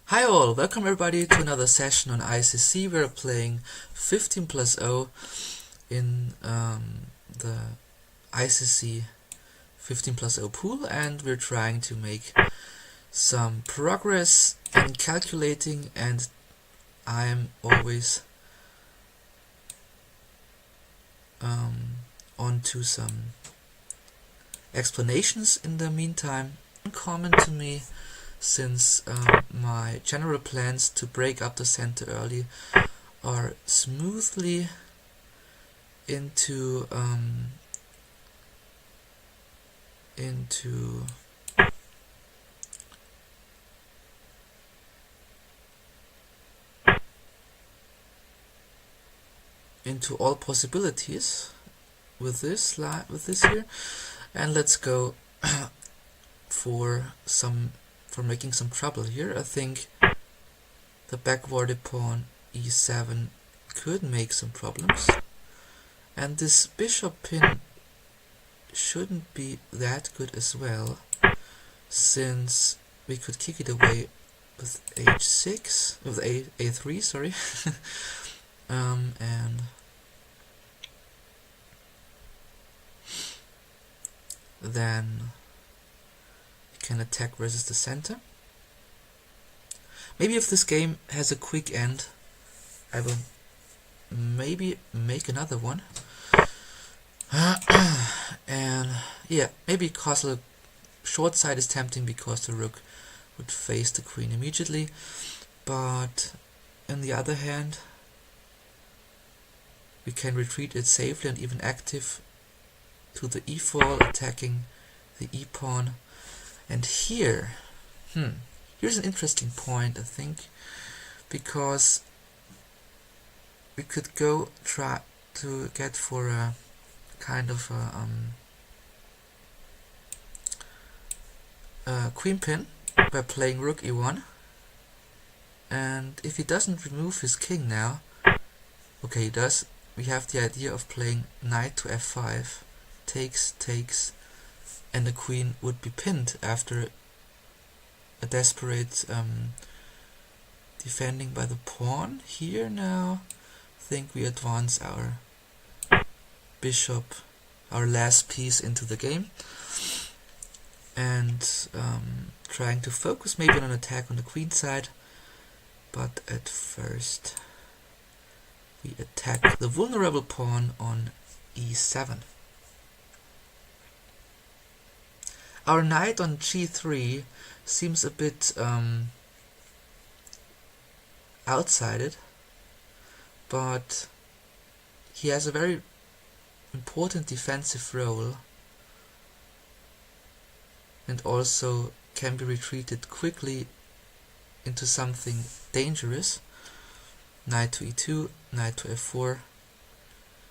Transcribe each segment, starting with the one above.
Hi all, welcome everybody to another session on ICC. We're playing 15+0 in the ICC 15+0 pool, and we're trying to make some progress and calculating, and I'm always on to some explanations in the meantime. Common to me, since my general plans to break up the center early are smoothly into all possibilities with this here, and let's go for making some trouble here. I think the backwarded pawn e7 could make some problems, and this bishop pin shouldn't be that good as well, since we could kick it away with h6, with a3, sorry. And then can attack versus the center. Maybe if this game has a quick end, I will maybe make another one. And yeah, maybe castle short side is tempting because the rook would face the queen immediately, but on the other hand, we can retreat it safely and even active to the e-fall, attacking the e-pawn. And here's an interesting point, I think, because we could try to get for a kind of a queen pin by playing rook e1, and if he doesn't remove his king now, okay, he does, we have the idea of playing knight to f5, takes, and the queen would be pinned after a desperate defending by the pawn. Here now, I think we advance our bishop, our last piece, into the game, and trying to focus maybe on an attack on the queen side, but at first we attack the vulnerable pawn on e7. Our knight on g3 seems a bit outside, but he has a very important defensive role and also can be retreated quickly into something dangerous. Knight to e2, knight to f4,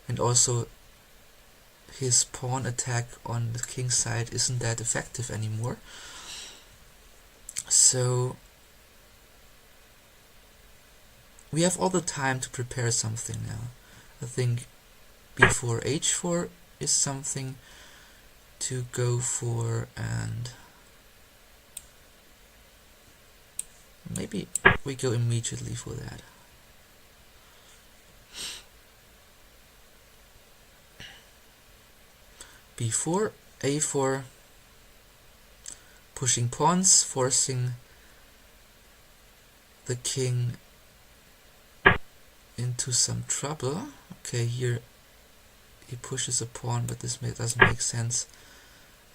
and also his pawn attack on the king side isn't that effective anymore. So we have all the time to prepare something now. I think b4 h4 is something to go for, and maybe we go immediately for that. b4, a4, pushing pawns, forcing the king into some trouble. Okay, here he pushes a pawn, but this doesn't make sense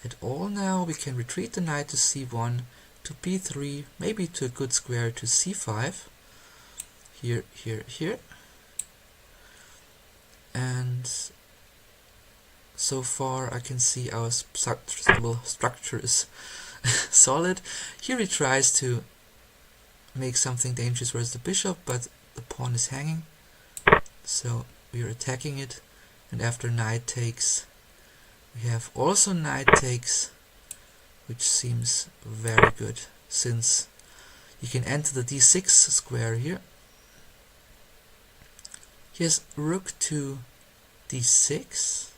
at all. Now we can retreat the knight to c1, to b3, maybe to a good square to c5. Here. And so far I can see our structure is solid. Here he tries to make something dangerous versus the bishop, but the pawn is hanging, so we are attacking it, and after knight takes we have also knight takes, which seems very good, since you can enter the d6 square here. Here's rook to d6.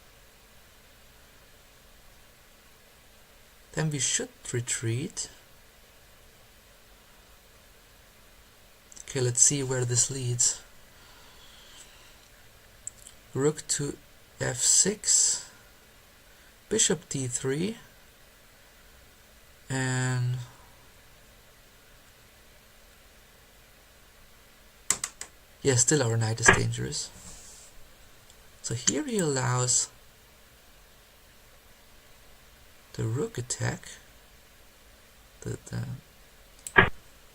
Then we should retreat. Okay, let's see where this leads. Rook to f6, bishop d3, and yeah, still our knight is dangerous. So here he allows the rook attack.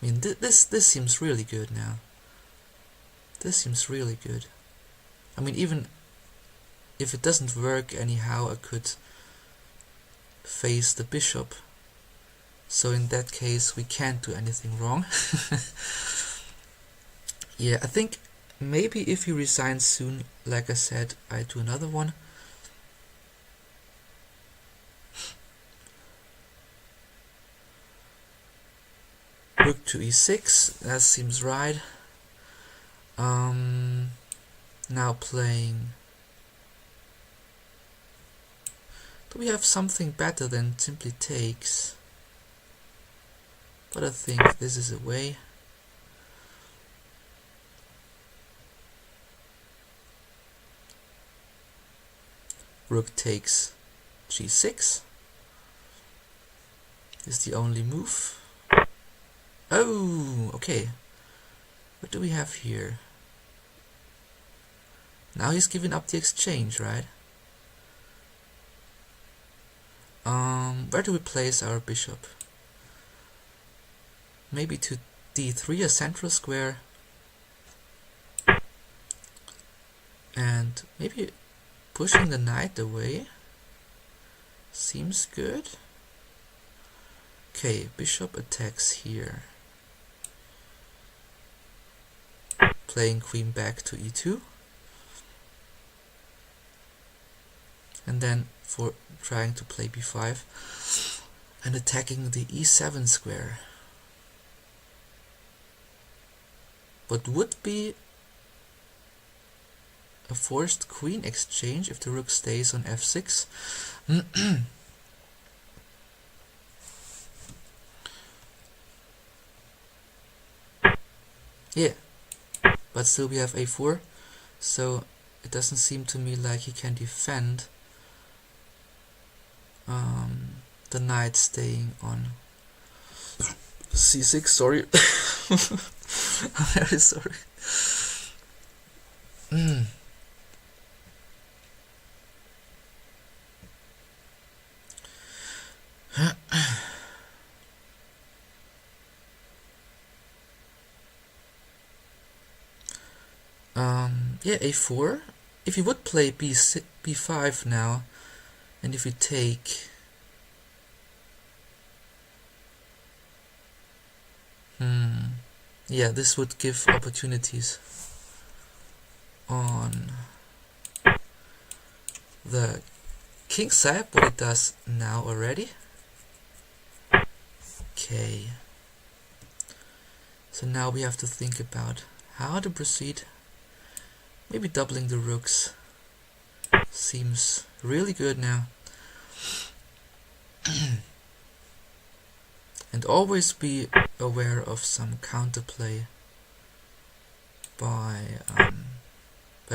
I mean, this seems really good now. This seems really good. I mean, even if it doesn't work anyhow, I could face the bishop. So in that case, we can't do anything wrong. Yeah, I think maybe if he resigns soon, like I said, I do another one. Rook to e6, that seems right. Now playing... Do we have something better than simply takes? But I think this is a way. Rook takes g6 is the only move. Oh, okay. What do we have here? Now he's giving up the exchange, right? Where do we place our bishop? Maybe to d3, a central square. And maybe pushing the knight away seems good. Okay, bishop attacks here. Playing queen back to e2. And then for trying to play b5 and attacking the e7 square. What would be a forced queen exchange if the rook stays on f6. Yeah, but still we have a4, so it doesn't seem to me like he can defend the knight staying on c6. Sorry. I'm very sorry. Yeah, a4. If you would play b5 now, and if you take... Yeah, this would give opportunities on the king side, but it does now already. Okay. So now we have to think about how to proceed. Maybe doubling the rooks seems really good now. And always be aware of some counterplay by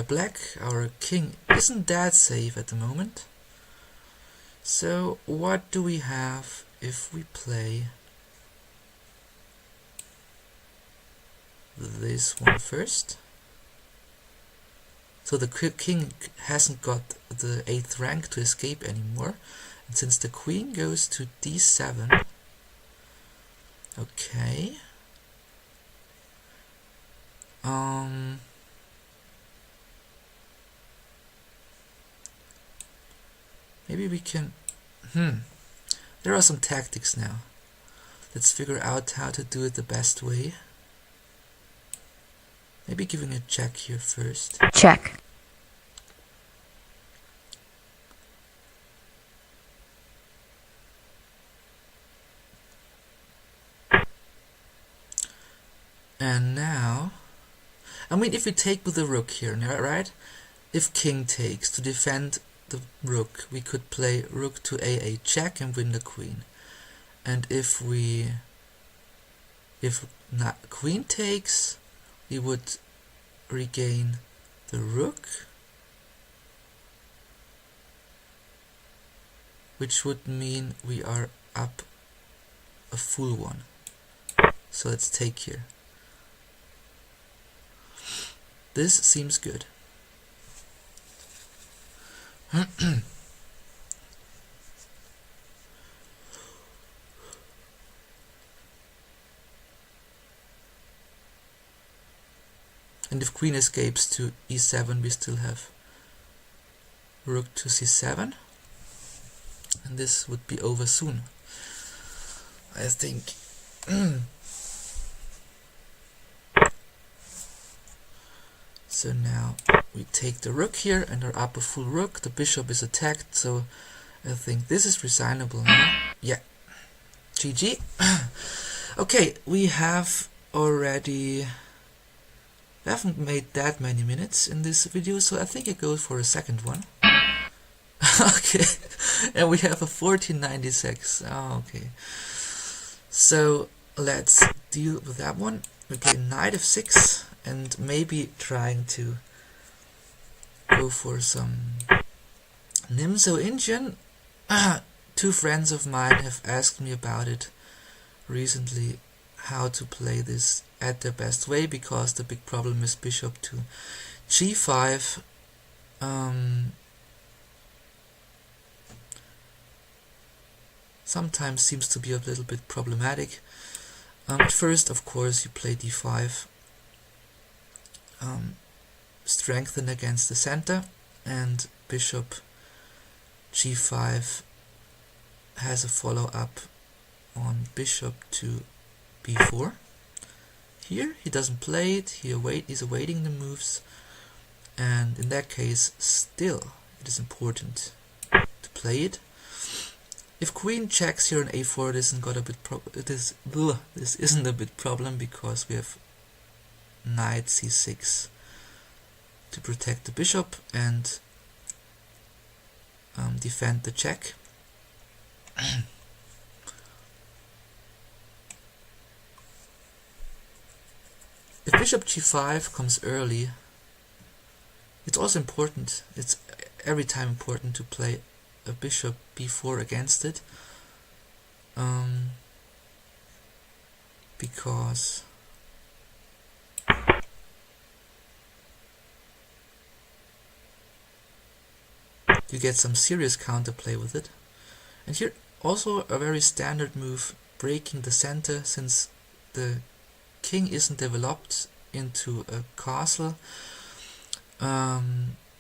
black. Our king isn't that safe at the moment. So what do we have if we play this one first? So the king hasn't got the 8th rank to escape anymore, and since the queen goes to d7, okay, maybe we can, there are some tactics now. Let's figure out how to do it the best way. Maybe giving a check here first. Check. And now, I mean, if we take with the rook here, right? If king takes to defend the rook, we could play rook to a8 check and win the queen. And if not queen takes, he would regain the rook, which would mean we are up a full one. So let's take here. This seems good. And if queen escapes to e7, we still have rook to c7. And this would be over soon, I think. So now we take the rook here and are up a full rook. The bishop is attacked, so I think this is resignable now. Yeah. GG. Okay, we have already... We haven't made that many minutes in this video, so I think I go for a second one. Okay, and we have a 1496. Oh, okay. So let's deal with that one. We play knight f6 and maybe trying to go for some Nimzo Indian. Two friends of mine have asked me about it recently, how to play this at the best way, because the big problem is bishop to g5. Sometimes seems to be a little bit problematic. At first, of course, you play d5, strengthen against the center, and bishop g5 has a follow-up on bishop to b4. Here he doesn't play it, he's awaiting the moves, and in that case still it is important to play it. If queen checks here on a4, this isn't a bit problem, because we have knight c6 to protect the bishop and defend the check. If bishop g5 comes early, it's also important, it's every time important to play a bishop b4 against it, because you get some serious counterplay with it. And here also a very standard move, breaking the center, since the king isn't developed into a castle,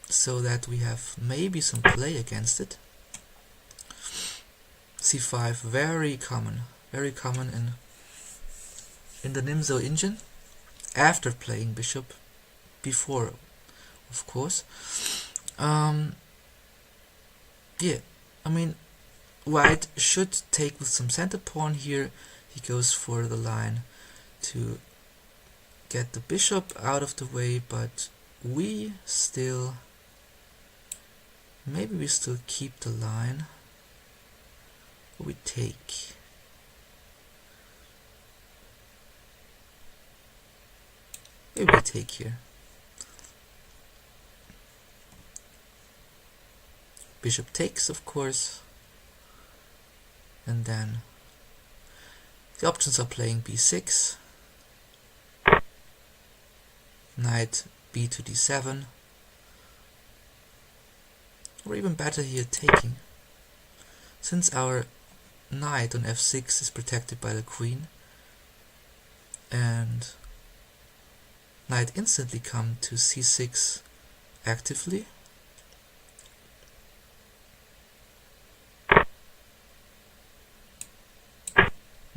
so that we have maybe some play against it. c5, very common in the Nimzo Indian, after playing bishop b4, of course. Yeah, I mean, white should take with some center pawn here. He goes for the line to get the bishop out of the way, but we still, maybe we still keep the line, or we take. Maybe we take here. Bishop takes, of course, and then the options are playing b6, knight b to d7, or even better here, taking. Since our knight on f6 is protected by the queen, and knight instantly come to c6 actively.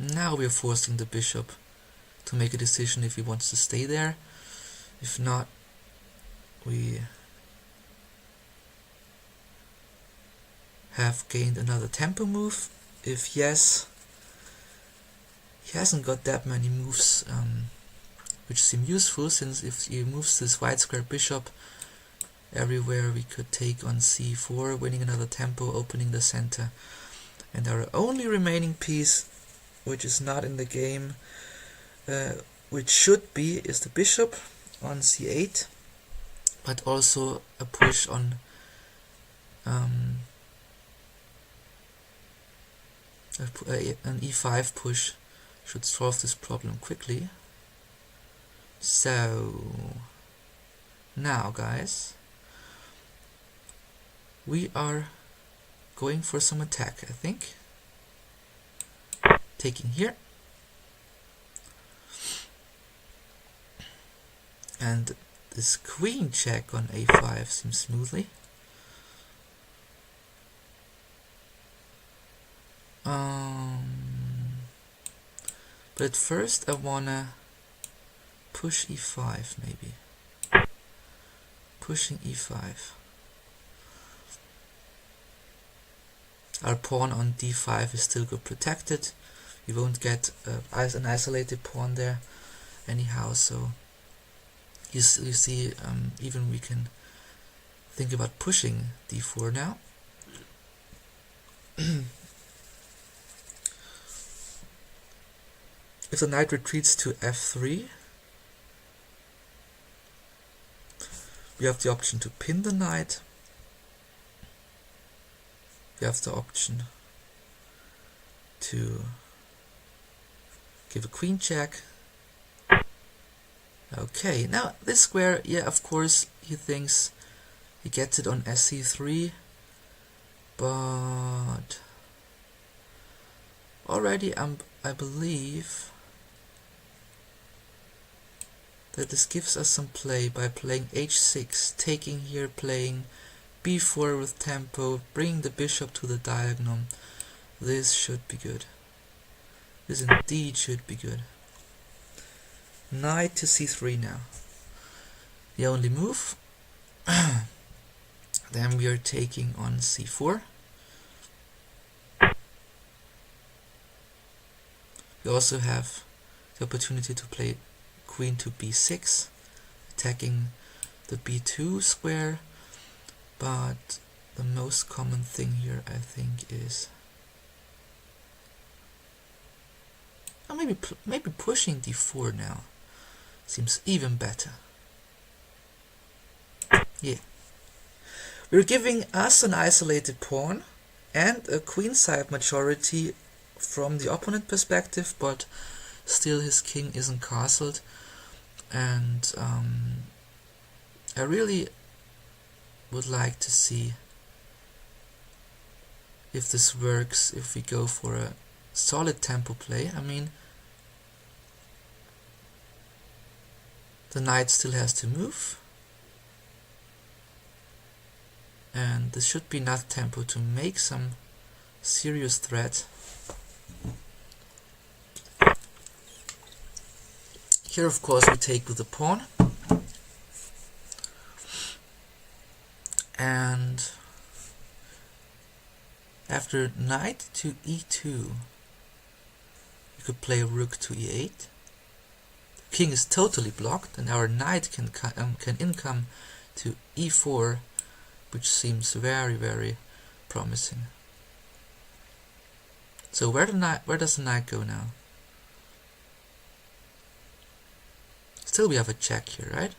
Now we are forcing the bishop to make a decision if he wants to stay there. If not, we have gained another tempo move. If yes, he hasn't got that many moves which seem useful, since if he moves this white square bishop everywhere, we could take on c4, winning another tempo, opening the center. And our only remaining piece, which is not in the game, which should be is the bishop on c8, but also a push on an e5 push should solve this problem quickly. So now, guys, we are going for some attack, I think. Taking here. And this queen check on a5 seems smoothly. But at first I wanna push e5 maybe. Pushing e5. Our pawn on d5 is still good protected. We won't get an isolated pawn there anyhow, so you see, even we can think about pushing d4 now. If the knight retreats to f3, we have the option to pin the knight. We have the option to give a queen check. Okay, now this square, yeah, of course, he thinks he gets it on sc3, but already I believe that this gives us some play by playing h6, taking here, playing b4 with tempo, bringing the bishop to the diagonal. This should be good. This indeed should be good. Knight to c3 now. The only move. Then we are taking on c4. We also have the opportunity to play queen to b6, attacking the b2 square, but the most common thing here, I think, is maybe pushing d4 now. Seems even better. Yeah. We're giving us an isolated pawn and a queenside majority from the opponent perspective, but still his king isn't castled. And I really would like to see if this works, if we go for a solid tempo play. I mean, the knight still has to move, and this should be enough tempo to make some serious threat. Here, of course, we take with the pawn, and after knight to e2, you could play rook to e8. The king is totally blocked, and our knight can income to e4, which seems very, very promising. So where does the knight go now? Still, we have a check here, right?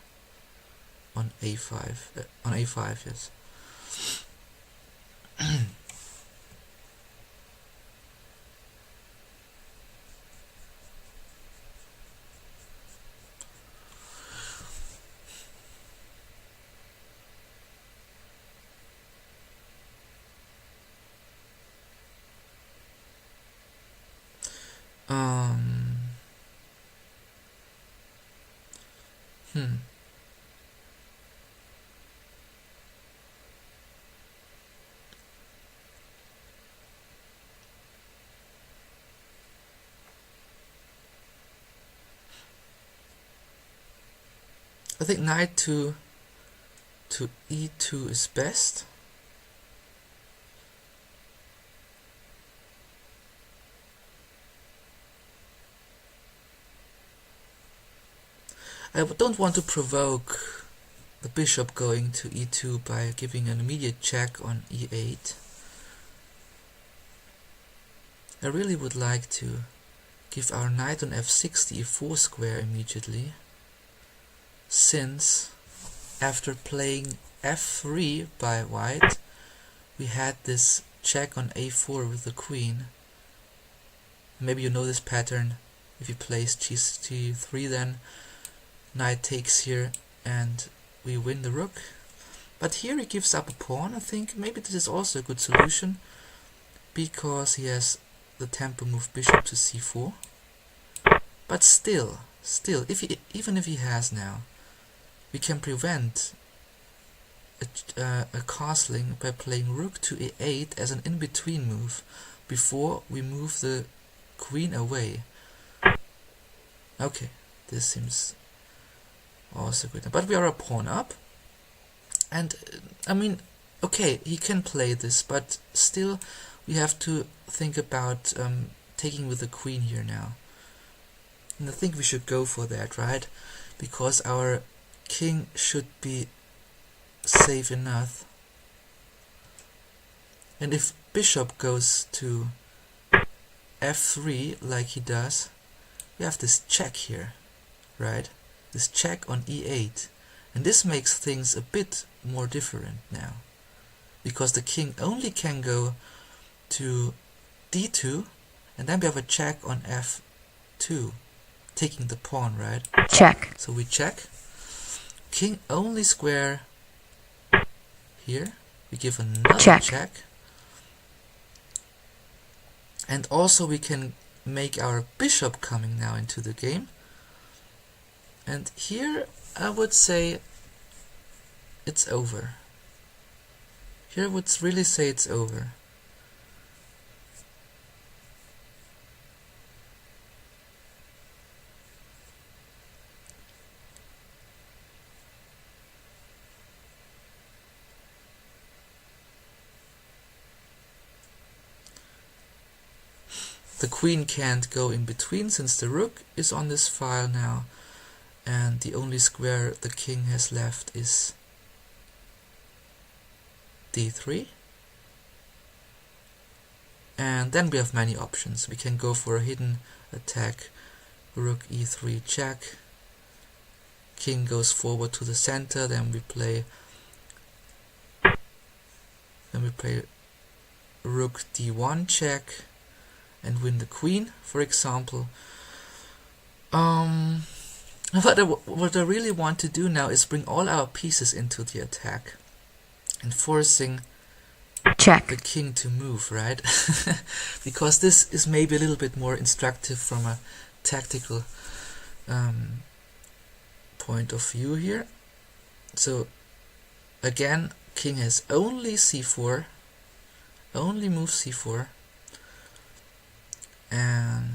On a5, yes. I think knight to e2 is best. I don't want to provoke the bishop going to e2 by giving an immediate check on e8. I really would like to give our knight on f6 the e4 square immediately, since after playing f3 by white, we had this check on a4 with the queen. Maybe you know this pattern. If you place g3, then knight takes here and we win the rook. But here he gives up a pawn. I think maybe this is also a good solution, because he has the tempo move bishop to c4. But still, even if he has now, we can prevent a castling by playing rook to e8 as an in-between move before we move the queen away. Okay, this seems also good. But we are a pawn up, and I mean, okay, he can play this, but still we have to think about taking with the queen here now. And I think we should go for that, right? Because our king should be safe enough. And if bishop goes to f3 like he does, we have this check here, right? This check on e8. And this makes things a bit more different now, because the king only can go to d2, and then we have a check on f2, taking the pawn, right? Check. So we check. King only square here. We give another check. And also we can make our bishop coming now into the game. And here I would say it's over. Here I would really say it's over. The queen can't go in between since the rook is on this file now, and the only square the king has left is d3. And then we have many options. We can go for a hidden attack, rook e3 check, king goes forward to the center, then we play rook d1 check and win the queen, for example. What I really want to do now is bring all our pieces into the attack and forcing the king to move, right? Because this is maybe a little bit more instructive from a tactical point of view here. So again, king has only c4, only move c4, and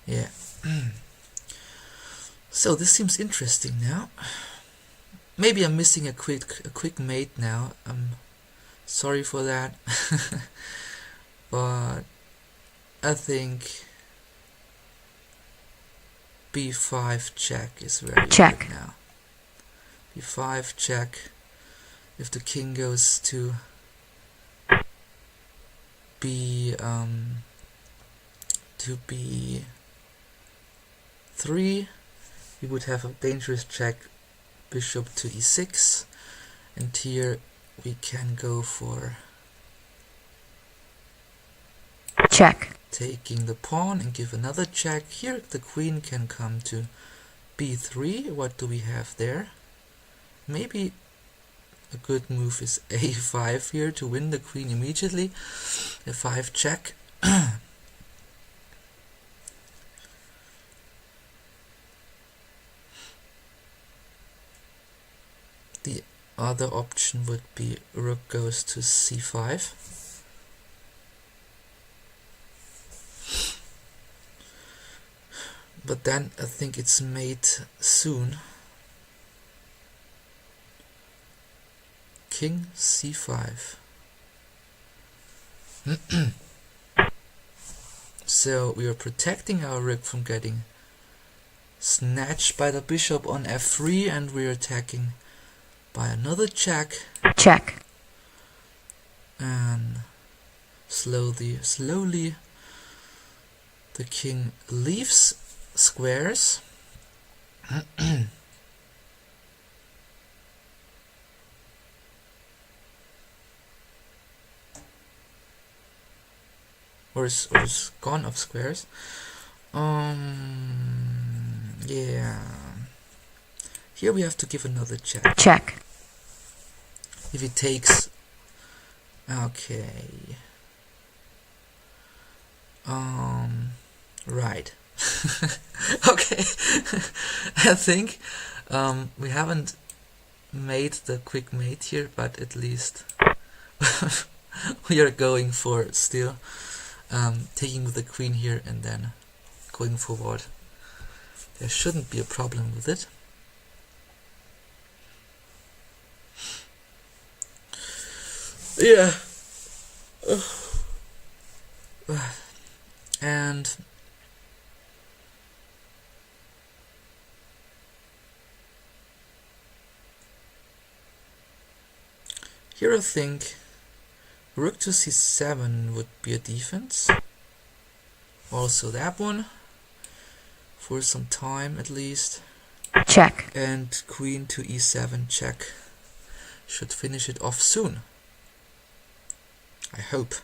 yeah. So this seems interesting now. Maybe I'm missing a quick mate now. I'm sorry for that. But I think b5 check is very good now. b5 check. If the king goes to b3, we would have a dangerous check, bishop to e6, and here we can go for check, taking the pawn and give another check. Here the queen can come to b3. What do we have there? Maybe a good move is a5 here to win the queen immediately. a5 check. The other option would be rook goes to c5. But then I think it's mate soon. King c5. So we are protecting our rook from getting snatched by the bishop on f3, and we're attacking by another check. Check. And slowly the king leaves squares. or is gone of squares. Yeah. Here we have to give another check. Check. If he takes... Okay. Right. Okay. I think we haven't made the quick mate here, but at least we are going for still taking with the queen here and then going forward. There shouldn't be a problem with it. Yeah. And here I think rook to c7 would be a defense. Also that one for some time at least. Check. And queen to e7 check should finish it off soon. I hope.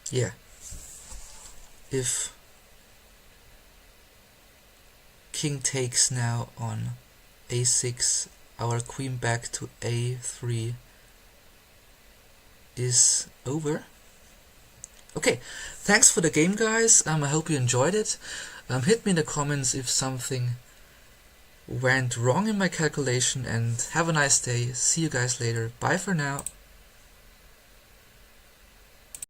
Yeah. If king takes now on a6, our queen back to a3 is over. Okay, thanks for the game, guys. I hope you enjoyed it. Hit me in the comments if something went wrong in my calculation, and have a nice day. See you guys later. Bye for now.